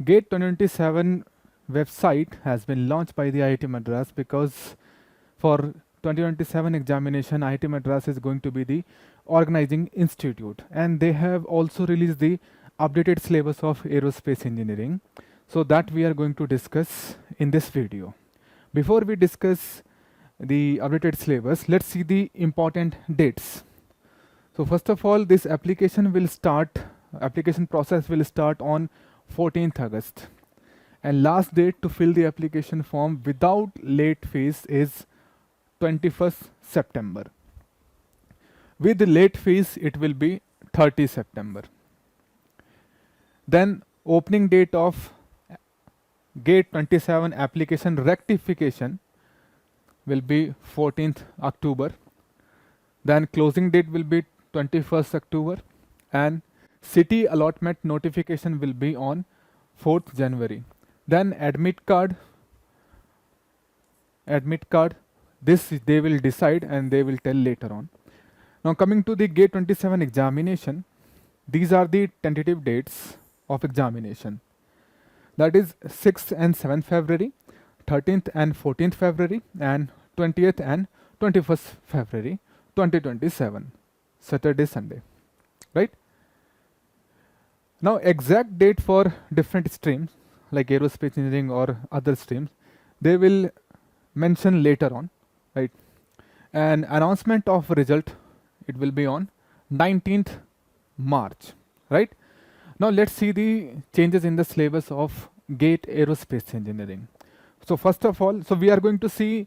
GATE 2027 website has been launched by the IIT Madras because for 2027 examination, IIT Madras is going to be the organizing institute, and they have also released the updated syllabus of aerospace engineering. So that we are going to discuss in this video. Before we discuss the updated syllabus, let's see the important dates. So first of all, this application process will start on 14th August. And last date to fill the application form without late fees is 21st September. With the late fees, it will be 30 September. Then opening date of GATE 27 application rectification will be 14th October. Then closing date will be 21st October. And city allotment notification will be on 4th January. Then admit card, this they will decide and they will tell later on. Now coming to the GATE 27 examination, these are the tentative dates of examination. That is 6th and 7th February, 13th and 14th February, and 20th and 21st February 2027, Saturday, Sunday, right? Now exact date for different streams like aerospace engineering or other streams, they will mention later on, right? And announcement of result, it will be on 19th March, right? Now let's see the changes in the syllabus of GATE Aerospace Engineering. So first of all, so we are going to see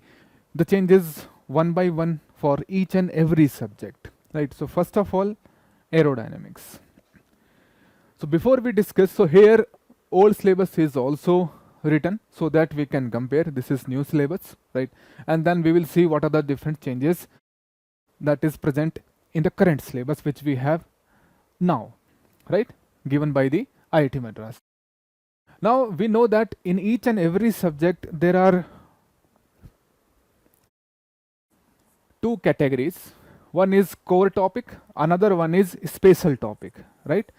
the changes one by one for each and every subject, right? So first of all, aerodynamics. So before we discuss, so here old syllabus is also written so that we can compare. This is new syllabus, right? And then we will see what are the different changes that is present in the current syllabus which we have now, right? Given by the IIT Madras. Now we know that in each and every subject there are two categories. One is core topic, another one is special topic, right?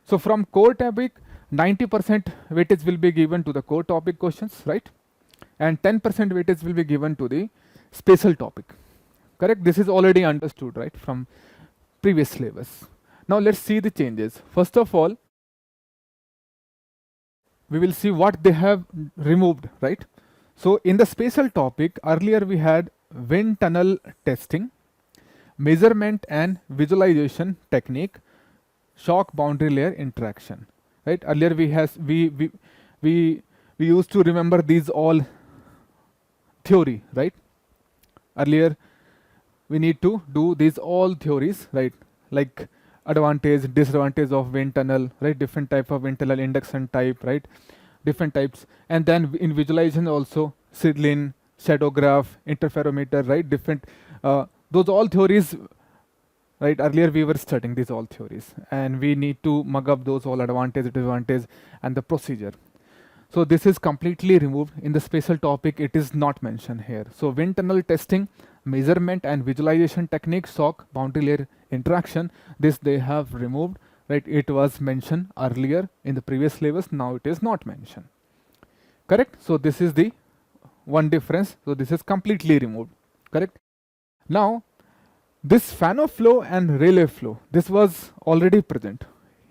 So from core topic, 90% weightage will be given to the core topic questions, right? And 10% weightage will be given to the special topic, correct? This is already understood, right, from previous syllabus. Now let's see the changes. First of all, we will see what they have removed, right? So in the special topic, earlier we had wind tunnel testing, measurement and visualization technique, shock boundary layer interaction, right? Earlier we used to remember these all theory, right? Earlier we need to do these all theories, right? Like advantage, disadvantage of wind tunnel, right? Different type of wind tunnel, induction type, right? Different types. And then in visualization also, Sidlin, shadow graph, interferometer, right? Different, those all theories, right? Earlier we were studying these all theories and we need to mug up those all advantage, disadvantage and the procedure. So this is completely removed. In the special topic, it is not mentioned here. So wind tunnel testing, measurement and visualization technique, shock boundary layer interaction, this they have removed, right? It was mentioned earlier in the previous syllabus, now it is not mentioned, correct? So this is the one difference. So this is completely removed, correct? Now this fan of flow and relay flow, this was already present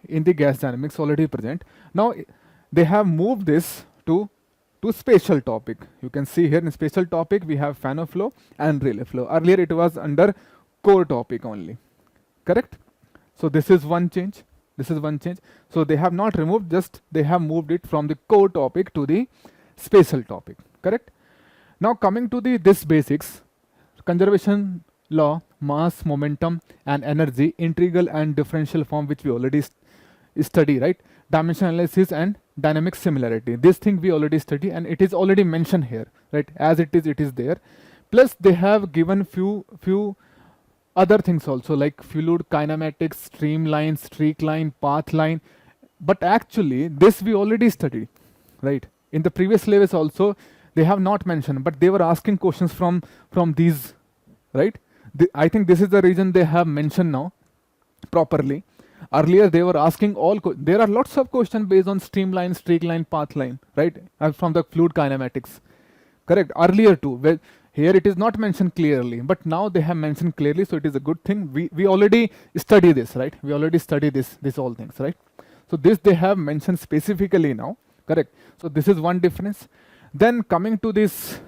in the gas dynamics, already present. Now they have moved this to special topic. You can see here in special topic we have fan of flow and relay flow. Earlier it was under core topic only, correct? So this is one change. This is one change. So they have not removed, just they have moved it from the core topic to the special topic, correct? Now coming to this basics, conservation law, mass, momentum and energy, integral and differential form, which we already study, right? Dimension analysis and dynamic similarity. This thing we already study and it is already mentioned here, right? As it is there. Plus they have given few other things also, like fluid kinematics, streamline, streak line, path line. But actually this we already studied, right? In the previous syllabus also they have not mentioned, but they were asking questions from these, right? I think this is the reason they have mentioned now properly. Earlier they were asking there are lots of questions based on streamline, streak line, path line, right? From the fluid kinematics. Correct. Earlier too. Well, here it is not mentioned clearly, but now they have mentioned clearly, so it is a good thing. We already study this, right? We already study this all things, right? So this they have mentioned specifically now. Correct. So this is one difference. Then coming to this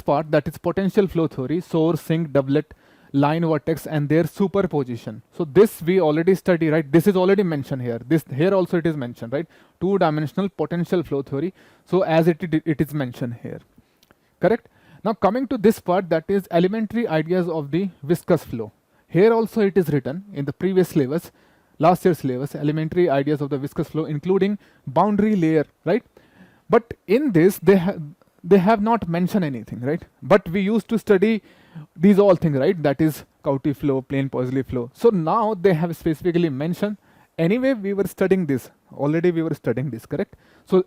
part, that is potential flow theory, source, sink, doublet, line vertex and their superposition. So this we already study, right? This is already mentioned here. This here also it is mentioned, right? Two-dimensional potential flow theory. So as it is mentioned here. Correct? Now coming to this part, that is elementary ideas of the viscous flow. Here also it is written in the previous syllabus, last year's syllabus, elementary ideas of the viscous flow, including boundary layer, right? But in this they have not mentioned anything, right? But we used to study these all things, right? That is 𝐾𝐽 flow, plane Poiseuille flow. So now they have specifically mentioned. Anyway, we were studying this already. We were studying this, correct? So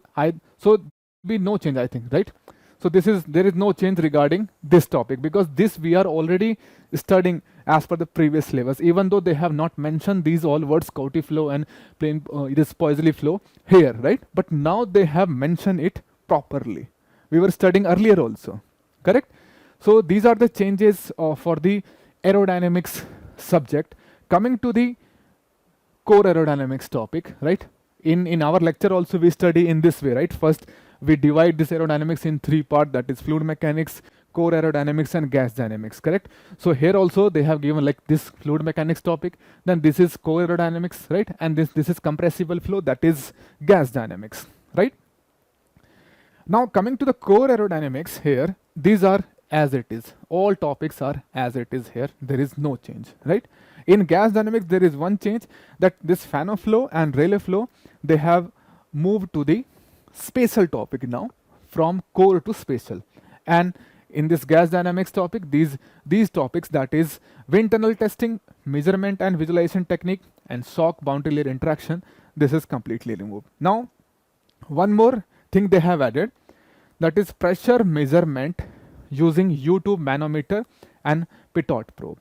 be no change, I think, right? So there is no change regarding this topic, because this we are already studying as per the previous syllabus. Even though they have not mentioned these all words, 𝐾𝐽 flow and plane this Poiseuille flow here, right? But now they have mentioned it properly. We were studying earlier also, correct? So these are the changes for the aerodynamics subject. Coming to the core aerodynamics topic, right? In our lecture also we study in this way, right? First we divide this aerodynamics in three parts, that is fluid mechanics, core aerodynamics and gas dynamics, correct? So here also they have given like this fluid mechanics topic, then this is core aerodynamics, right? And this is compressible flow, that is gas dynamics, right? Now coming to the core aerodynamics here, these are as it is. All topics are as it is here. There is no change, right? In gas dynamics, there is one change, that this Fano flow and Rayleigh flow, they have moved to the spatial topic now, from core to spatial. And in this gas dynamics topic, these topics, that is wind tunnel testing, measurement and visualization technique, and shock boundary layer interaction, this is completely removed. Now, one more thing they have added, that is pressure measurement using U2 manometer and pitot probe.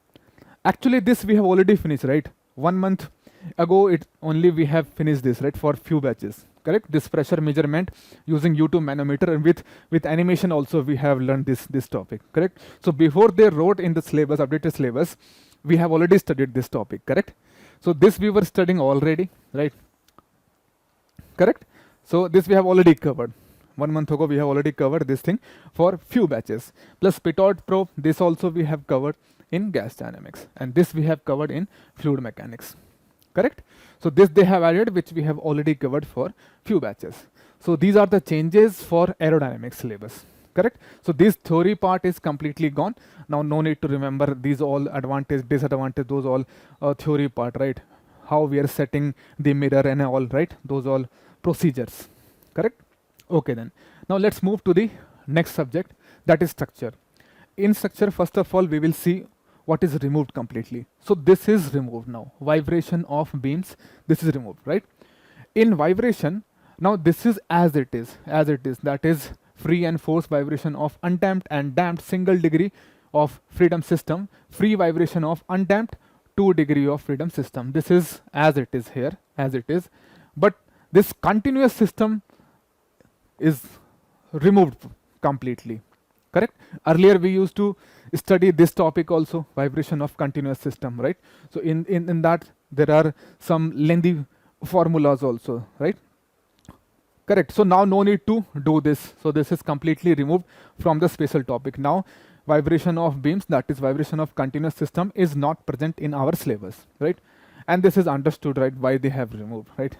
Actually, this we have already finished, right? 1 month ago, we have finished this, right? For few batches, correct? This pressure measurement using U2 manometer, and with animation also we have learned this topic, correct? So before they wrote in the syllabus, updated syllabus, we have already studied this topic, correct? So this we were studying already, right? Correct? So this we have already covered. 1 month ago we have already covered this thing for few batches. Plus pitot probe, this also we have covered in gas dynamics, and this we have covered in fluid mechanics, correct? So this they have added, which we have already covered for few batches. So these are the changes for aerodynamics syllabus, correct? So this theory part is completely gone. Now no need to remember these all advantage, disadvantage, those all theory part, right? How we are setting the mirror and all, right? Those all procedures, correct? Okay then. Now let's move to the next subject, that is structure. In structure, first of all, we will see what is removed completely. So this is removed now. Vibration of beams, this is removed, right? In vibration, now this is as it is. That is free and forced vibration of undamped and damped single degree of freedom system, free vibration of undamped 2 degree of freedom system. This is as it is here, as it is. But this continuous system is removed completely, correct? Earlier we used to study this topic also, vibration of continuous system, right? So in that there are some lengthy formulas also, right? Correct. So now no need to do this. So this is completely removed from the spatial topic. Now vibration of beams, that is vibration of continuous system, is not present in our syllabus, right? And this is understood, right, why they have removed, right?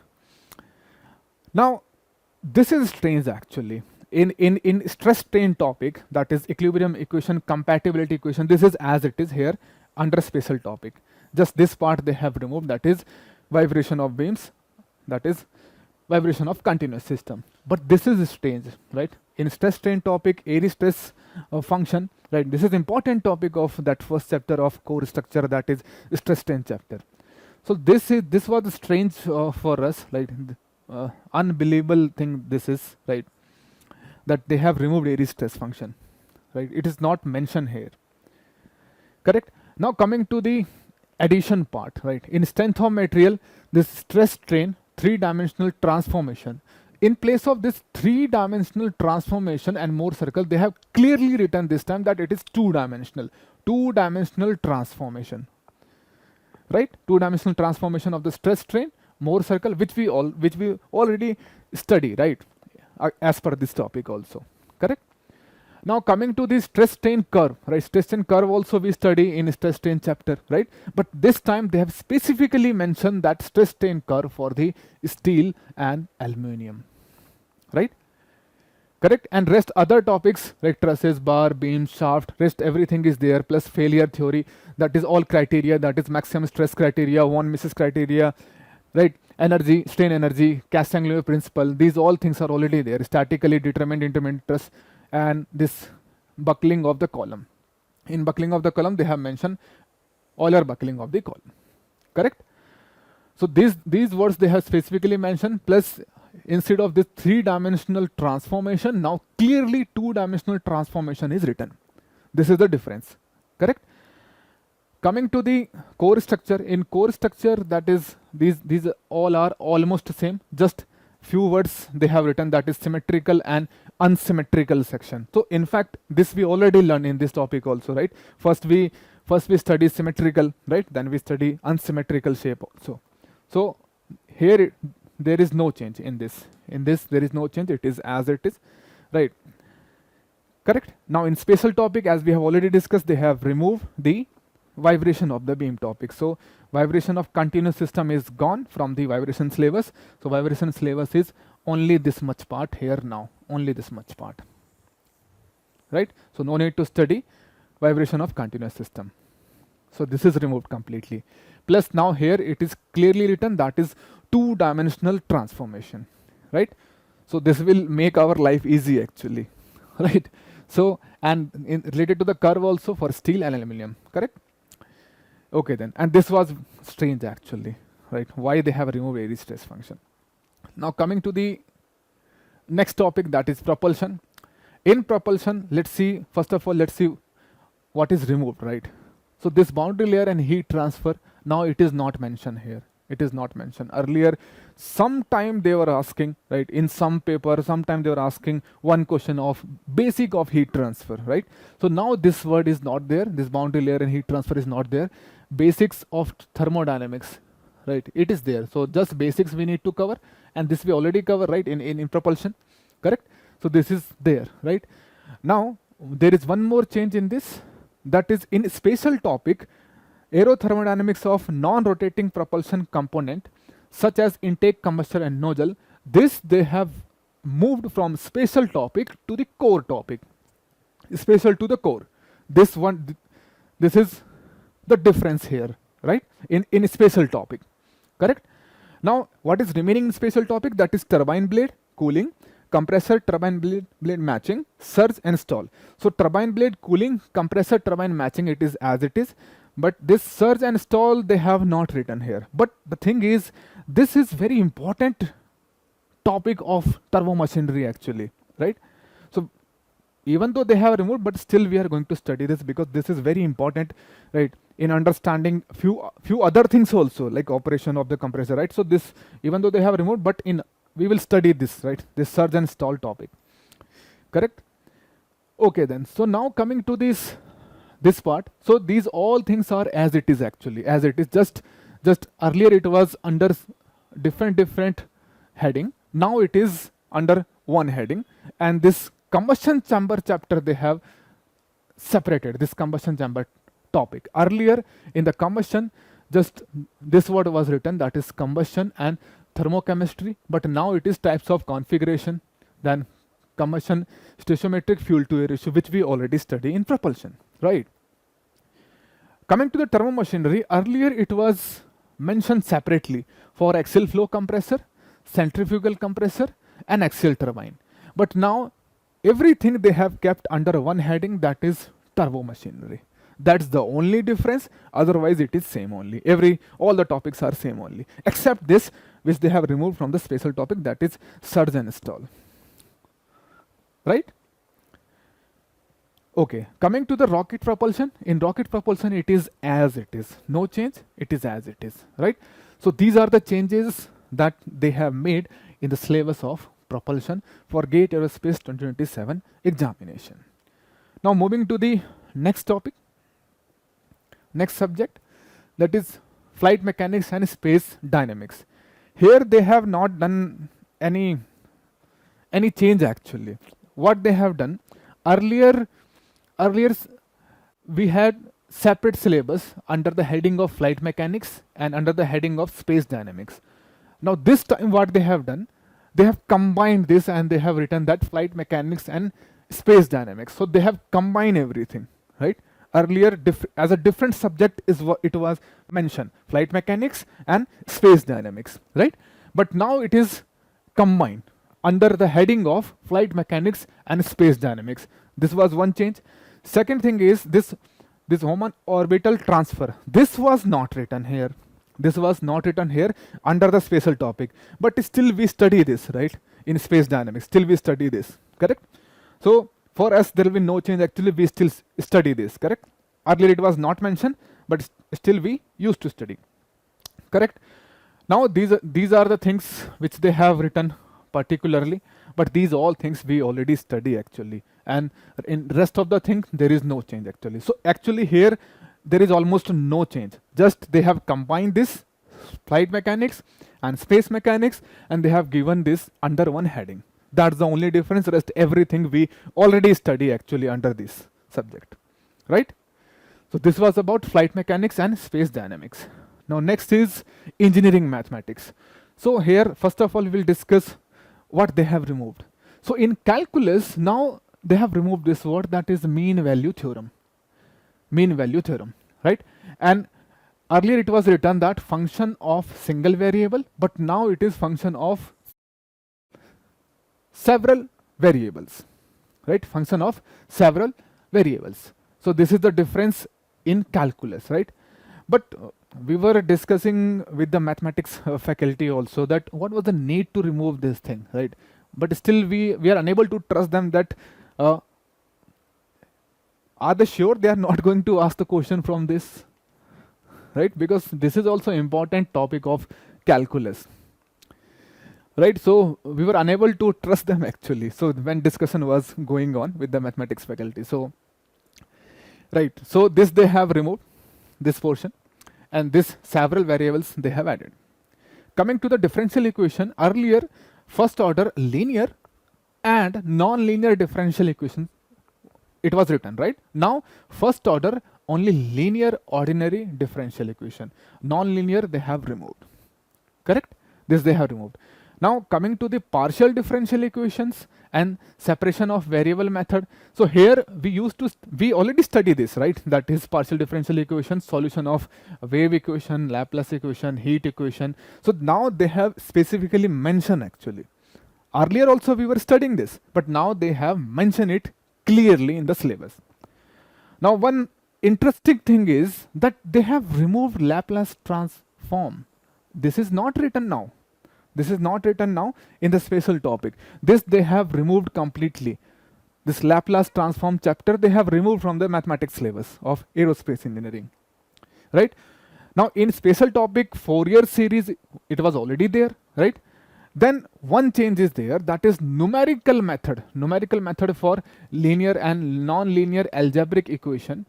Now this is strange actually. In stress strain topic, that is equilibrium equation, compatibility equation, this is as it is here under spatial topic. Just this part they have removed, that is vibration of beams, that is vibration of continuous system. But this is strange, right? In stress strain topic, Airy stress function, right? This is important topic of that first chapter of core structure, that is stress strain chapter. So this was strange for us, right? Unbelievable thing this is, right? That they have removed Airy stress function, right? It is not mentioned here, correct? Now coming to the addition part, right? In strength of material, this stress strain 3-dimensional transformation. In place of this 3-dimensional transformation and more circle, they have clearly written this time that it is 2-dimensional. 2-dimensional transformation, right? 2-dimensional transformation of the stress strain, more circle, which we already study, right? As per this topic also, correct? Now coming to the stress strain curve, right? Stress strain curve also we study in stress strain chapter, right? But this time they have specifically mentioned that stress strain curve for the steel and aluminium, right? Correct? And rest other topics like trusses, bar, beam, shaft, rest everything is there, plus failure theory, that is all criteria, that is maximum stress criteria, von Mises criteria, right? Energy, strain energy, Castanglione principle, these all things are already there. Statically determined intermittent truss, and this buckling of the column. In buckling of the column, they have mentioned Euler buckling of the column, correct? So these words they have specifically mentioned, plus instead of this 3-dimensional transformation, now clearly 2-dimensional transformation is written. This is the difference, correct? Coming to the core structure, in core structure, that is these all are almost same, just few words they have written, that is symmetrical and unsymmetrical section. So in fact this we already learned in this topic also, right? First we study symmetrical, right? Then we study unsymmetrical shape also. So here there is no change in this. In this there is no change, it is as it is, right? Correct? Now in spatial topic, as we have already discussed, they have removed the vibration of the beam topic. So vibration of continuous system is gone from the vibration syllabus. So vibration syllabus is only this much part here now, only this much part, right? So no need to study vibration of continuous system. So this is removed completely. Plus now here it is clearly written that is 2-dimensional transformation, right? So this will make our life easy actually, right? So and related to the curve also for steel and aluminum, correct? Okay then, and this was strange actually, right? Why they have removed Airy stress function. Now coming to the next topic, that is propulsion. In propulsion, let's see, first of all, let's see what is removed, right? So this boundary layer and heat transfer, now it is not mentioned here. It is not mentioned. Earlier, sometime they were asking, right? In some paper, sometime they were asking one question of basic of heat transfer, right? So now this word is not there. This boundary layer and heat transfer is not there. Basics of thermodynamics, right? It is there. So just basics we need to cover, and this we already cover, right? In propulsion, correct? So this is there, right? Now there is one more change in this, that is in spatial topic, aerothermodynamics of non-rotating propulsion component such as intake, combustor and nozzle. This they have moved from spatial topic to the core topic, spatial to the core. This one, this is the difference here, right? In spatial topic, correct? Now what is remaining in spatial topic, that is turbine blade, cooling, compressor, turbine blade matching, surge and stall. So turbine blade, cooling, compressor, turbine matching, it is as it is. But this surge and stall they have not written here. But the thing is, this is very important topic of turbo machinery actually, right? So even though they have removed, but still we are going to study this because this is very important, right? In understanding few other things also, like operation of the compressor, right? So this, even though they have removed, but we will study this, right? This surge and stall topic, correct? Okay then, so now coming to this part. So these all things are as it is actually, as it is. Just earlier it was under different heading. Now it is under one heading, and this combustion chamber chapter they have separated this combustion chamber topic. Earlier in the combustion, just this word was written, that is combustion and thermochemistry, but now it is types of configuration, then combustion, stoichiometric fuel to air ratio, which we already study in propulsion, right? Coming to the turbo machinery, earlier it was mentioned separately for axial flow compressor, centrifugal compressor and axial turbine. But now everything they have kept under one heading, that is turbo machinery. That's the only difference, otherwise it is same only. All the topics are same only, except this which they have removed from the spatial topic, that is surge and stall, right? Okay, coming to the rocket propulsion. In rocket propulsion, it is as it is. No change, it is as it is, right? So these are the changes that they have made in the syllabus of propulsion for GATE Aerospace 2027 examination. Now moving to the next topic, next subject, that is flight mechanics and space dynamics. Here they have not done any change actually. What they have done, earlier we had separate syllabus under the heading of flight mechanics and under the heading of space dynamics. Now this time what they have done, they have combined this and they have written that flight mechanics and space dynamics. So they have combined everything, right? Earlier as a different subject is what it was mentioned, flight mechanics and space dynamics, right? But now it is combined under the heading of flight mechanics and space dynamics. This was one change. Second thing is this human orbital transfer. This was not written here. This was not written here under the spatial topic, but still we study this, right? In space dynamics, still we study this, correct? So for us there will be no change. Actually we still study this, correct? Earlier it was not mentioned, but still we used to study, correct? Now these are the things which they have written particularly, but these all things we already study actually, and in rest of the thing there is no change actually. So actually here there is almost no change, just they have combined this flight mechanics and space mechanics and they have given this under one heading. That's the only difference. Rest everything we already study actually under this subject, right? So this was about flight mechanics and space dynamics. Now next is engineering mathematics. So here first of all we will discuss what they have removed. So in calculus now they have removed this word, that is mean value theorem. Mean value theorem, right? And earlier it was written that function of single variable, but now it is function of several variables, right? Function of several variables. So this is the difference in calculus, right? But we were discussing with the mathematics faculty also that what was the need to remove this thing, right? But still we are unable to trust them that are they sure they are not going to ask the question from this, right? Because this is also important topic of calculus, right? So we were unable to trust them actually. So when discussion was going on with the mathematics faculty, so right, so this they have removed this portion, and this several variables they have added. Coming to the differential equation, earlier first order linear and non-linear differential equation it was written, right? Now first order only linear ordinary differential equation, non-linear they have removed, correct? This they have removed. Now coming to the partial differential equations and separation of variable method. So here we already study this, right? That is partial differential equation, solution of wave equation, Laplace equation, heat equation. So now they have specifically mentioned actually. Earlier also we were studying this, but now they have mentioned it clearly in the syllabus. Now one interesting thing is that they have removed Laplace transform. This is not written now. This is not written now in the spatial topic. This they have removed completely. This Laplace transform chapter they have removed from the mathematics syllabus of aerospace engineering, right? Now in spatial topic 4-year series it was already there, right? Then one change is there, that is numerical method for linear and non-linear algebraic equation,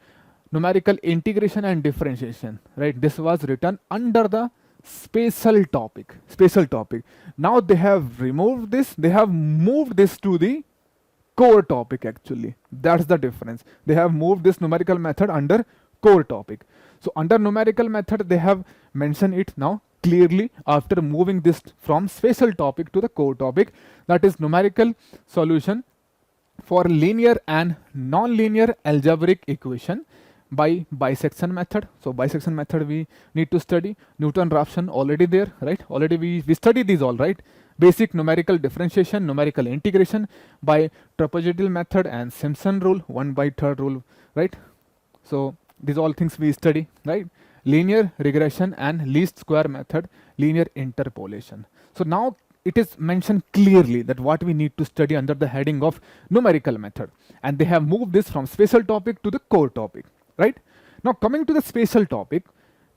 numerical integration and differentiation, right? This was written under the spatial topic. Now they have removed this, they have moved this to the core topic actually. That's the difference. They have moved this numerical method under core topic. So under numerical method they have mentioned it now clearly after moving this from spatial topic to the core topic, that is numerical solution for linear and non-linear algebraic equation by bisection method. So bisection method we need to study. Newton-Raphson already there, right? Already we studied these all, right? Basic numerical differentiation, numerical integration by trapezoidal method and Simpson rule, 1/3 rule, right? So these all things we study, right? Linear regression and least square method, linear interpolation. So now it is mentioned clearly that what we need to study under the heading of numerical method, and they have moved this from special topic to the core topic, right? Now coming to the special topic,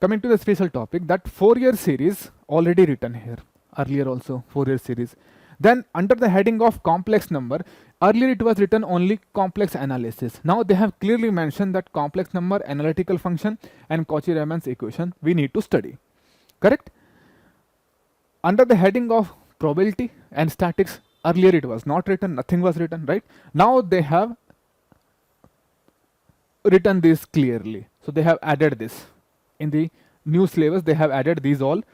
that 4-year series already written here, earlier also 4-year series. Then under the heading of complex number, earlier it was written only complex analysis. Now they have clearly mentioned that complex number, analytical function and Cauchy-Riemann's equation we need to study, correct? Under the heading of probability and statics, earlier it was not written, nothing was written, right? Now they have written this clearly. So they have added this. In the new syllabus, they have added these all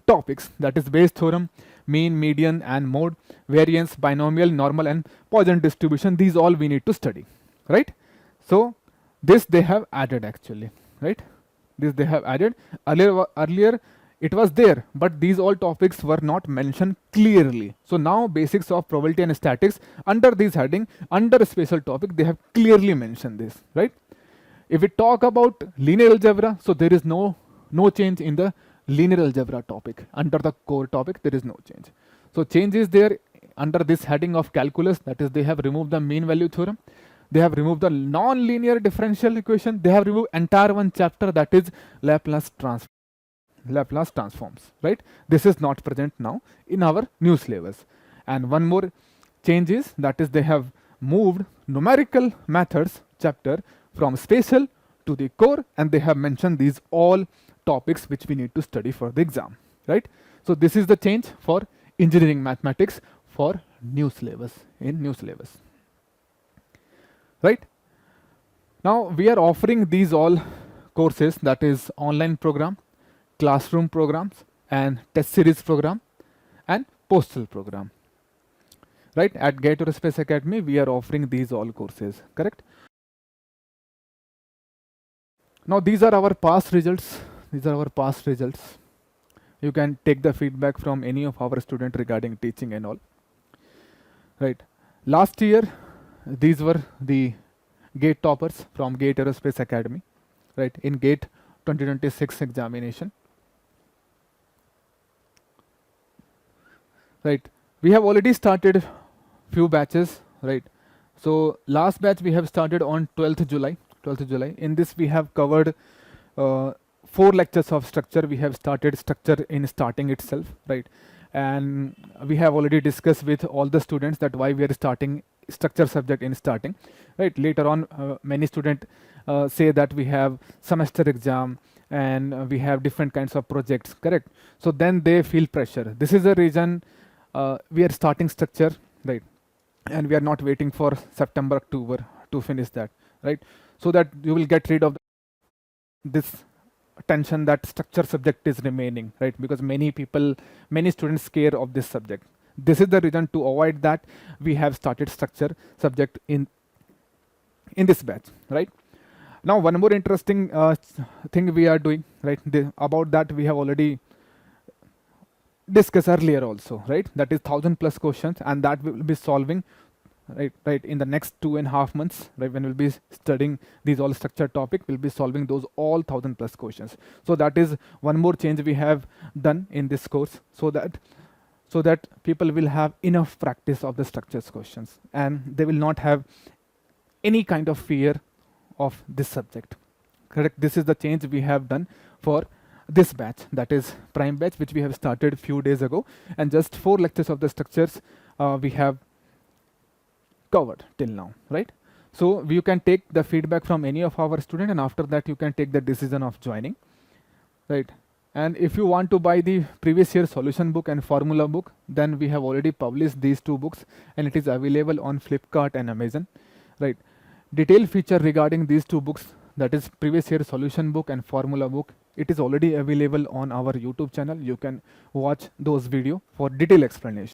topics, that is Bayes theorem, mean, median and mode, variance, binomial, normal and Poisson distribution. These all we need to study, right? So this they have added actually, right? This they have added. Earlier it was there, but these all topics were not mentioned clearly. So now basics of probability and statics, under this heading, under a special topic, they have clearly mentioned this, right? If we talk about linear algebra, so there is no change in the linear algebra topic. Under the core topic, there is no change. So change is there under this heading of calculus, that is they have removed the mean value theorem. They have removed the non-linear differential equation. They have removed entire one chapter, that is Laplace transforms, right? This is not present now in our new syllabus. And one more change is, that is they have moved numerical methods chapter from special to the core, and they have mentioned these all topics which we need to study for the exam, right? So this is the change for engineering mathematics for new syllabus, in new syllabus, right? Now we are offering these all courses, that is online program, classroom programs and test series program and postal program, right? At GATE Aerospace Academy, we are offering these all courses, correct? Now these are our past results. You can take the feedback from any of our students regarding teaching and all, right? Last year, these were the GATE toppers from GATE Aerospace Academy, right? In GATE 2026 examination, right? We have already started few batches, right? So last batch we have started on 12th July. In this we have covered 4 lectures of structure. We have started structure in starting itself, right? And we have already discussed with all the students that why we are starting structure subject in starting, right? Later on, many students say that we have semester exam and we have different kinds of projects, correct? So then they feel pressure. This is the reason we are starting structure, right? And we are not waiting for September, October to finish that, right? So that you will get rid of this tension that structure subject is remaining, right? Because many students scare of this subject. This is the reason to avoid that we have started structure subject in this batch, right? Now one more interesting thing we are doing, right? About that we have already discussed earlier also, right? That is 1000+ questions, and that we will be solving right in the next 2.5 months, right? When we'll be studying these all structure topic, we'll be solving those all 1000+ questions. So that is one more change we have done in this course, so that people will have enough practice of the structures questions and they will not have any kind of fear of this subject, correct? This is the change we have done for this batch, that is prime batch, which we have started few days ago, and just 4 lectures of the structures we have covered till now, right? So you can take the feedback from any of our students, and after that you can take the decision of joining, right? And if you want to buy the previous year solution book and formula book, then we have already published these 2 books and it is available on Flipkart and Amazon, right? Detailed feature regarding these 2 books, that is previous year solution book and formula book, it is already available on our YouTube channel. You can watch those videos for detailed explanation.